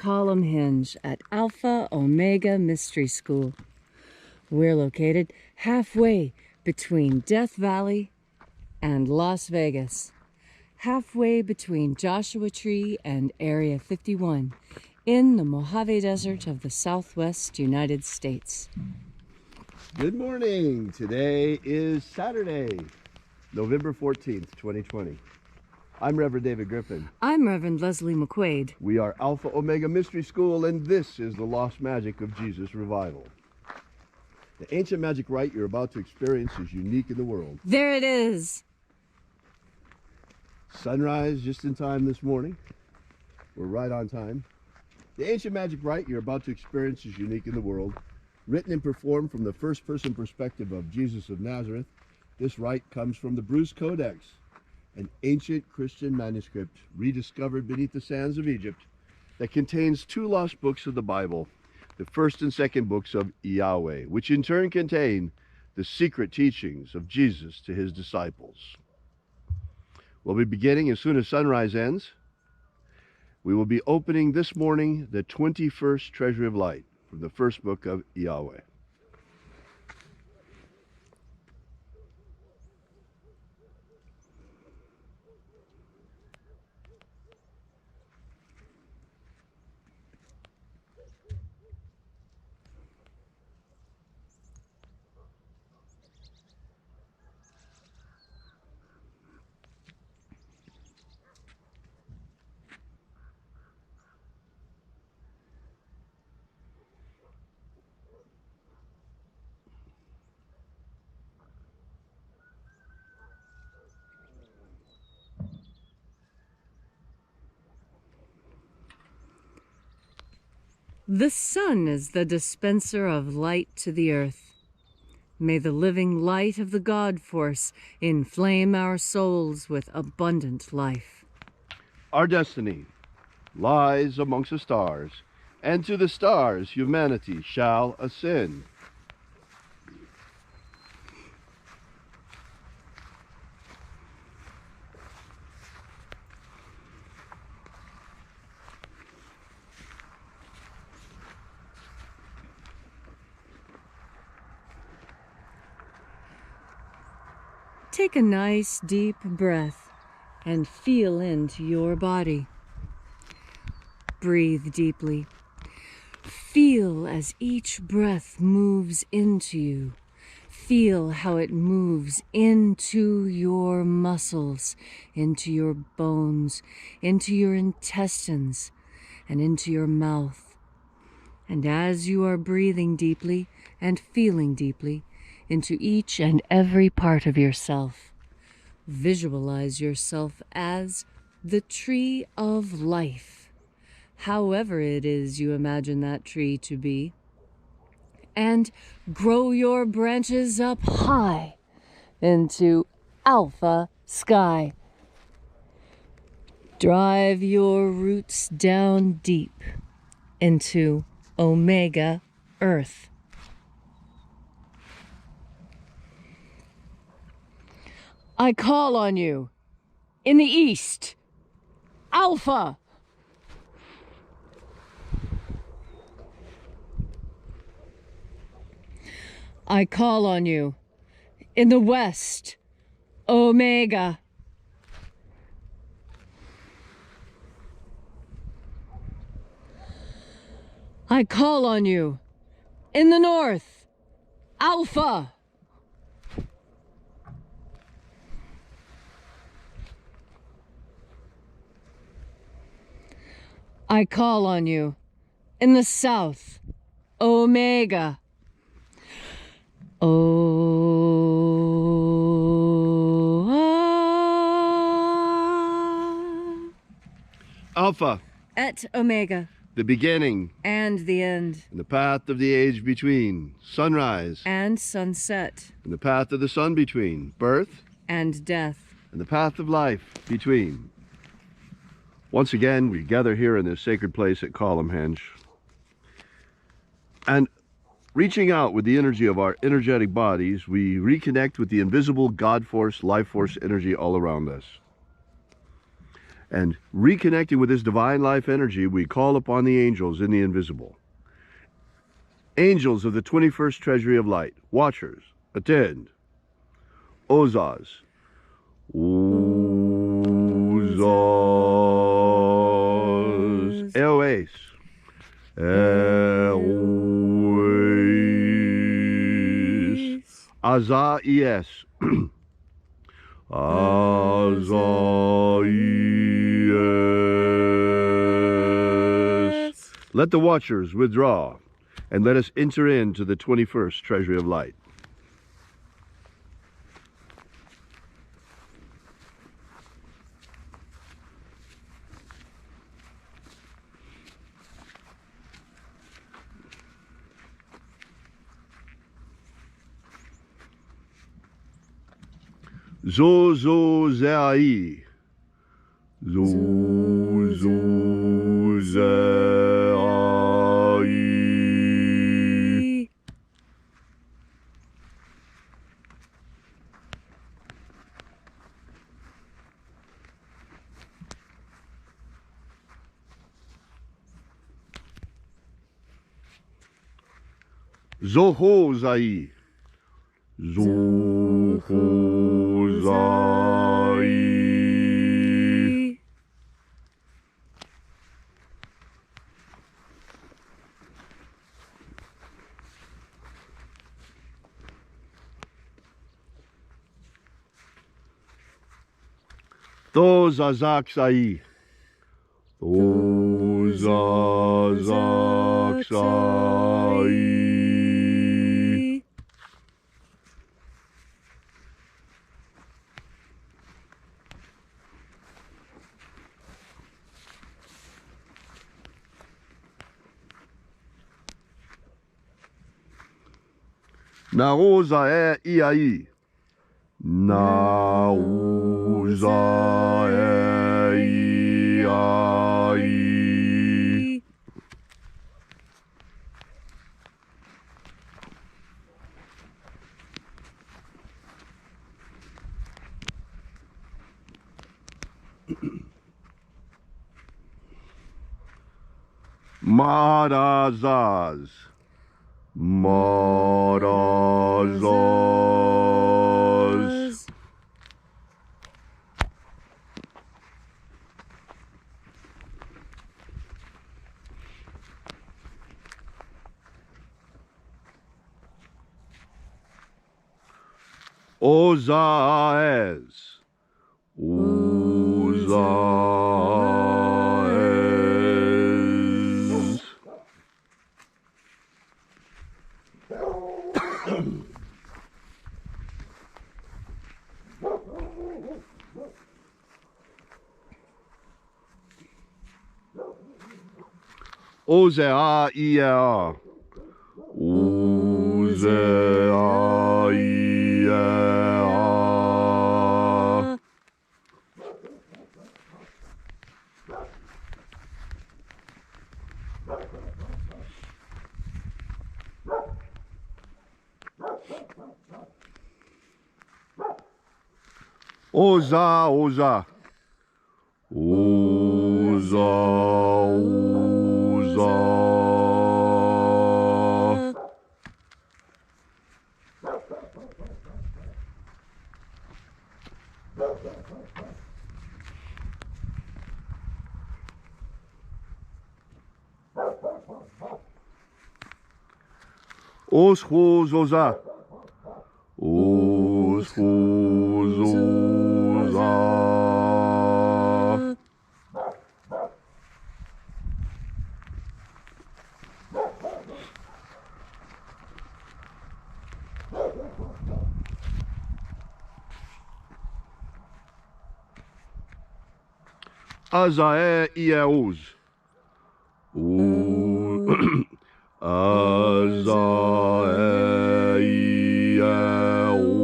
column hinge at Alpha Omega Mystery School. We're located halfway between Death Valley and Las Vegas, halfway between Joshua Tree and Area 51 in the Mojave Desert of the Southwest United States. Good morning. Today is Saturday, November 14th, 2020. I'm Reverend David Griffin. I'm Reverend Leslie McQuaid. We are Alpha Omega Mystery School, and this is the Lost Magic of Jesus Revival. The ancient magic rite you're about to experience is unique in the world. There it is. Sunrise just in time this morning. We're right on time. The ancient magic rite you're about to experience is unique in the world. Written and performed from the first-person perspective of Jesus of Nazareth, this rite comes from the Bruce Codex, an ancient Christian manuscript rediscovered beneath the sands of Egypt that contains two lost books of the Bible, the first and second books of Yahweh, which in turn contain the secret teachings of Jesus to his disciples. We'll be beginning as soon as sunrise ends. We will be opening this morning the 21st Treasury of Light from the first book of Yahweh. The sun is the dispenser of light to the earth. May the living light of the God force inflame our souls with abundant life. Our destiny lies amongst the stars, and to the stars humanity shall ascend. Take a nice deep breath and feel into your body. Breathe deeply. Feel as each breath moves into you. Feel how it moves into your muscles, into your bones, into your intestines, and into your mouth. And as you are breathing deeply and feeling deeply into each and every part of yourself, visualize yourself as the tree of life, however it is you imagine that tree to be, and grow your branches up high into alpha sky. Drive your roots down deep into omega earth. I call on you in the east, Alpha. I call on you in the west, Omega. I call on you in the north, Alpha. I call on you in the south, Omega. Alpha, Et Omega, the beginning and the end, and the path of the age between, sunrise and sunset, and the path of the sun between, birth and death, and the path of life between. Once again, we gather here in this sacred place at Columnhenge, and reaching out with the energy of our energetic bodies, we reconnect with the invisible God force, life force energy all around us. And reconnecting with this divine life energy, we call upon the angels in the invisible. Angels of the 21st Treasury of Light, watchers, attend. Ozaz. Ozaz. Eoes. Eoes. Azaies. Azaies. Let the watchers withdraw, and let us enter into the 21st Treasury of Light. Zozozai. Zozozai. Zohozai. Zohozai. Thozazaksai. Thozazaksai. Naoza e iai. Naoza e iai. Marazaz. Marazaz. Ozaes. Ozaes. Ozea ia. Ozea ia. Oza, oza. Oza, oza. Oschozoza. Oschozoza. Azae Iaouz. Azae Iaouz.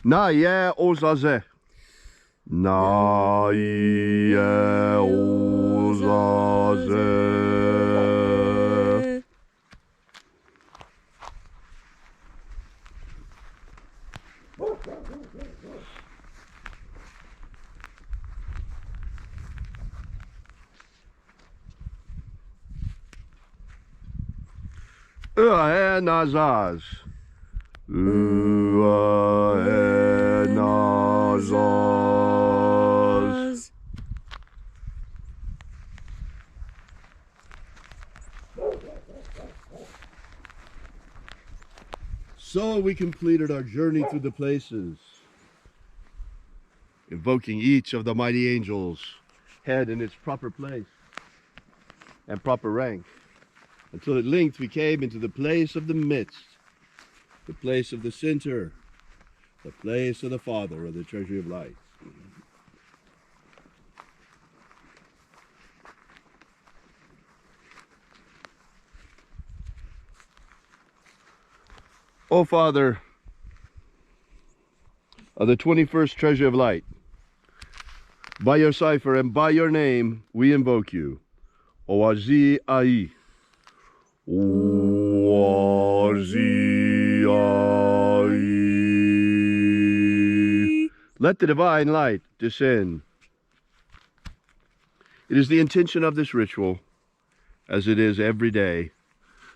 Na ye ozaze. 나이에 오사세. 으아에 나자즈. 으아에 나자즈. So we completed our journey through the places, invoking each of the mighty angels' head in its proper place and proper rank, until at length we came into the place of the midst, the place of the center, the place of the Father of the treasury of light. O Father of the 21st treasury of light, by your cipher and by your name we invoke you. Oazi Ai. Oazi Ai. Let the divine light descend. It is the intention of this ritual, as it is every day,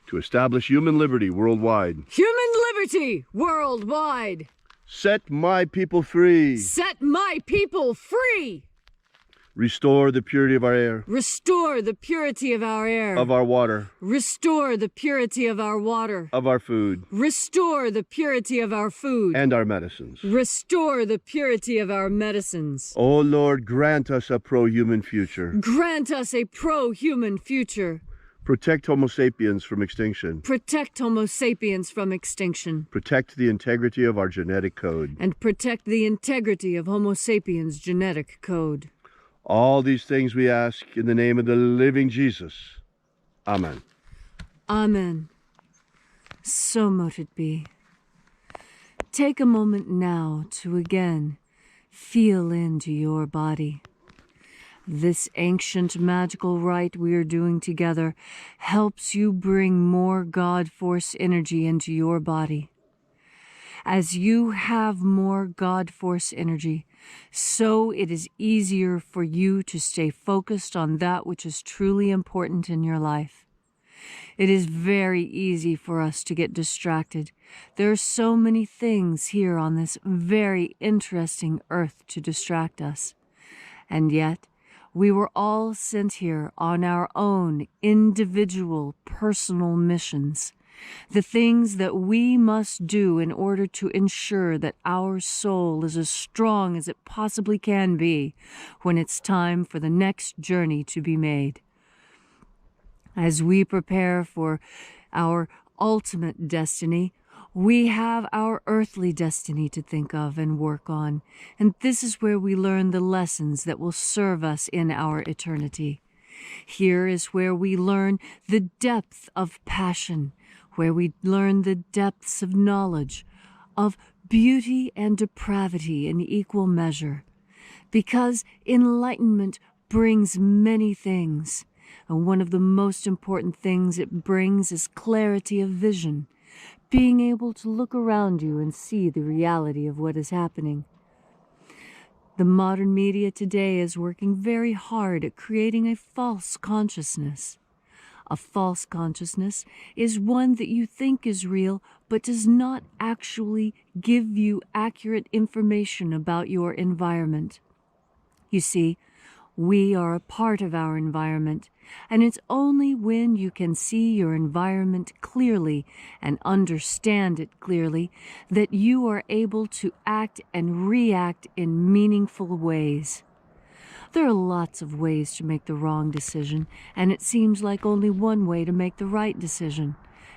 to establish human liberty worldwide. Human liberty worldwide. Set my people free. Set my people free. Restore the purity of our air. Restore the purity of our air. Of our water. Restore the purity of our water. Of our food. Restore the purity of our food. And our medicines. Restore the purity of our medicines. O Lord, grant us a pro-human future. Grant us a pro-human future. Protect Homo sapiens from extinction. Protect Homo sapiens from extinction. Protect the integrity of our genetic code. And protect the integrity of Homo sapiens' genetic code. All these things we ask in the name of the living Jesus. Amen. Amen. So mote it be. Take a moment now to again feel into your body. This ancient magical rite we are doing together helps you bring more God Force energy into your body. As you have more God Force energy, so it is easier for you to stay focused on that which is truly important in your life. It is very easy for us to get distracted. There are so many things here on this very interesting earth to distract us. And yet, we were all sent here on our own individual personal missions, the things that we must do in order to ensure that our soul is as strong as it possibly can be when it's time for the next journey to be made. As we prepare for our ultimate destiny, we have our earthly destiny to think of and work on, and this is where we learn the lessons that will serve us in our eternity. Here is where we learn the depth of passion, where we learn the depths of knowledge, of beauty and depravity in equal measure, because enlightenment brings many things, and one of the most important things it brings is clarity of vision, being able to look around you and see the reality of what is happening. The modern media today is working very hard at creating a false consciousness. A false consciousness is one that you think is real, but does not actually give you accurate information about your environment. You see, we are a part of our environment, and it's only when you can see your environment clearly and understand it clearly that you are able to act and react in meaningful ways. There are lots of ways to make the wrong decision, and it seems like only one way to make the right decision.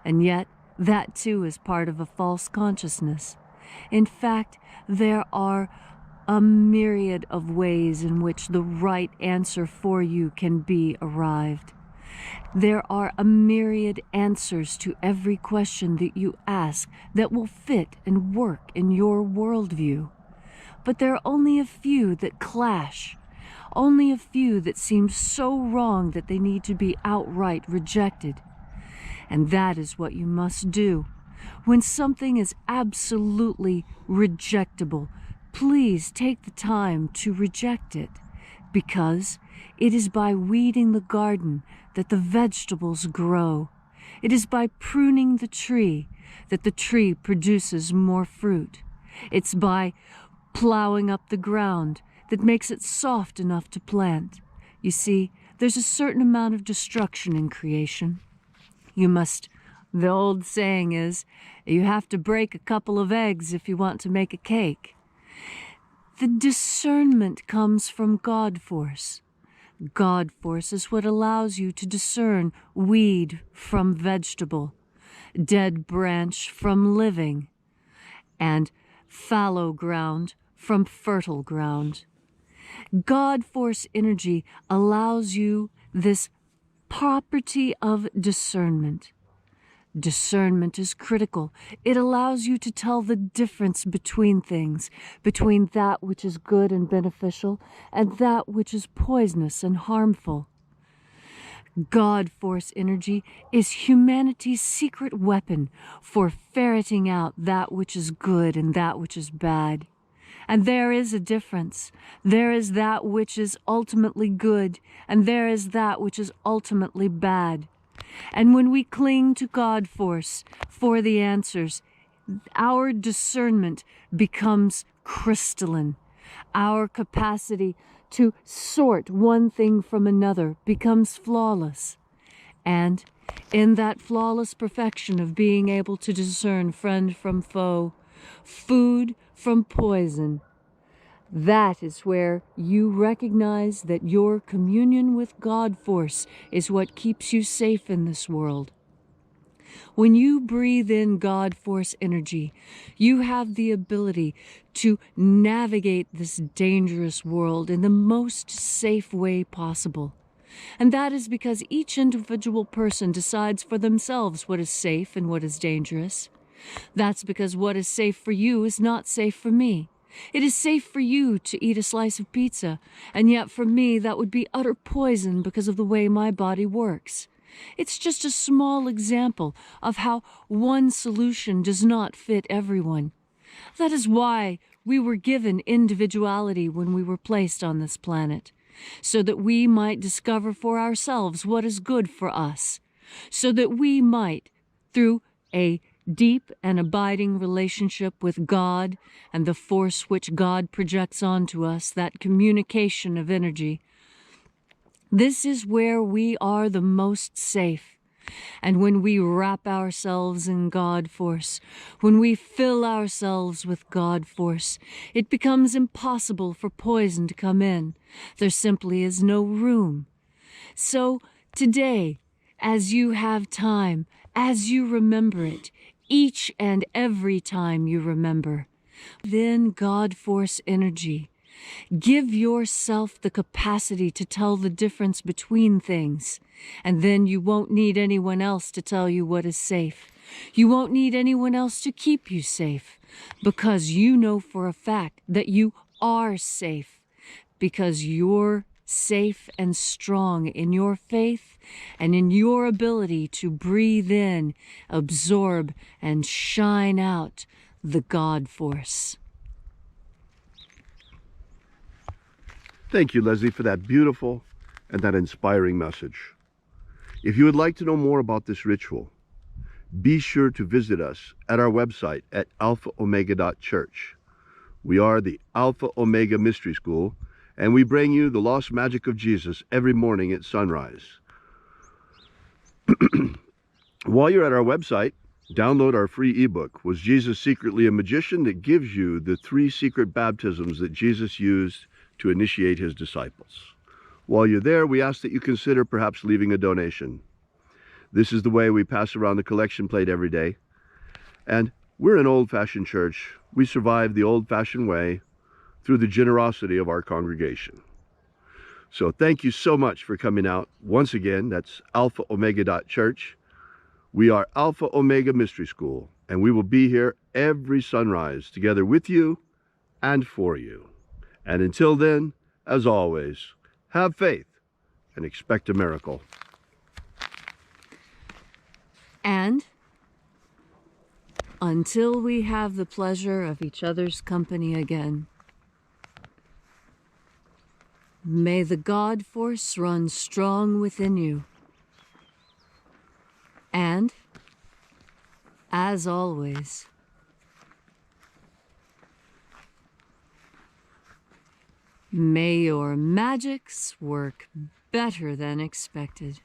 And yet, that too is part of a false consciousness. In fact, there are a myriad of ways in which the right answer for you can be arrived. There are a myriad answers to every question that you ask that will fit and work in your worldview. but there are only a few that clash, only a few that seem so wrong that they need to be outright rejected. And that is what you must do. When something is absolutely rejectable, please take the time to reject it, because it is by weeding the garden that the vegetables grow. It is by pruning the tree that the tree produces more fruit. It's by plowing up the ground that makes it soft enough to plant. You see, there's a certain amount of destruction in creation. The old saying is, you have to break a couple of eggs if you want to make a cake. The discernment comes from God force. God force is what allows you to discern weed from vegetable, dead branch from living, and fallow ground from fertile ground. God force energy allows you this property of discernment. Discernment is critical. It allows you to tell the difference between things, between that which is good and beneficial and that which is poisonous and harmful. God force energy is humanity's secret weapon for ferreting out that which is good and that which is bad. And there is a difference. There is that which is ultimately good, and there is that which is ultimately bad. And when we cling to God force for the answers, our discernment becomes crystalline. Our capacity to sort one thing from another becomes flawless. And in that flawless perfection of being able to discern friend from foe, food from poison, that is where you recognize that your communion with God force is what keeps you safe in this world. When you breathe in God force energy, you have the ability to navigate this dangerous world in the most safe way possible. And that is because each individual person decides for themselves what is safe and what is dangerous. That's because what is safe for you is not safe for me. It is safe for you to eat a slice of pizza, and yet for me that would be utter poison because of the way my body works. It's just a small example of how one solution does not fit everyone. That is why we were given individuality when we were placed on this planet, so that we might discover for ourselves what is good for us, so that we might, through a deep and abiding relationship with God and the force which God projects onto us, that communication of energy, this is where we are the most safe. And when we wrap ourselves in God force, when we fill ourselves with God force, it becomes impossible for poison to come in. There simply is no room. So today, as you have time, as you remember it, each and every time you remember, then God force energy. Give yourself the capacity to tell the difference between things, and then you won't need anyone else to tell you what is safe. You won't need anyone else to keep you safe, because you know for a fact that you are safe, because you're safe and strong in your faith and in your ability to breathe in, absorb, and shine out the God force. Thank you, Leslie, for that beautiful and that inspiring message. If you would like to know more about this ritual, be sure to visit us at our website at alphaomega.church. We are the Alpha Omega Mystery School, and we bring you the lost magic of Jesus every morning at sunrise. While you're at our website, download our free ebook, Was Jesus Secretly a Magician? That gives you the 3 secret baptisms that Jesus used to initiate his disciples. While you're there, we ask that you consider perhaps leaving a donation. This is the way we pass around the collection plate every day. And we're an old-fashioned church. We survive the old-fashioned way through the generosity of our congregation. So thank you so much for coming out. Once again, that's alphaomega.church. We are Alpha Omega Mystery School, and we will be here every sunrise together with you and for you. And until then, as always, have faith and expect a miracle. And until we have the pleasure of each other's company again, may the God force run strong within you. And, as always, may your magics work better than expected.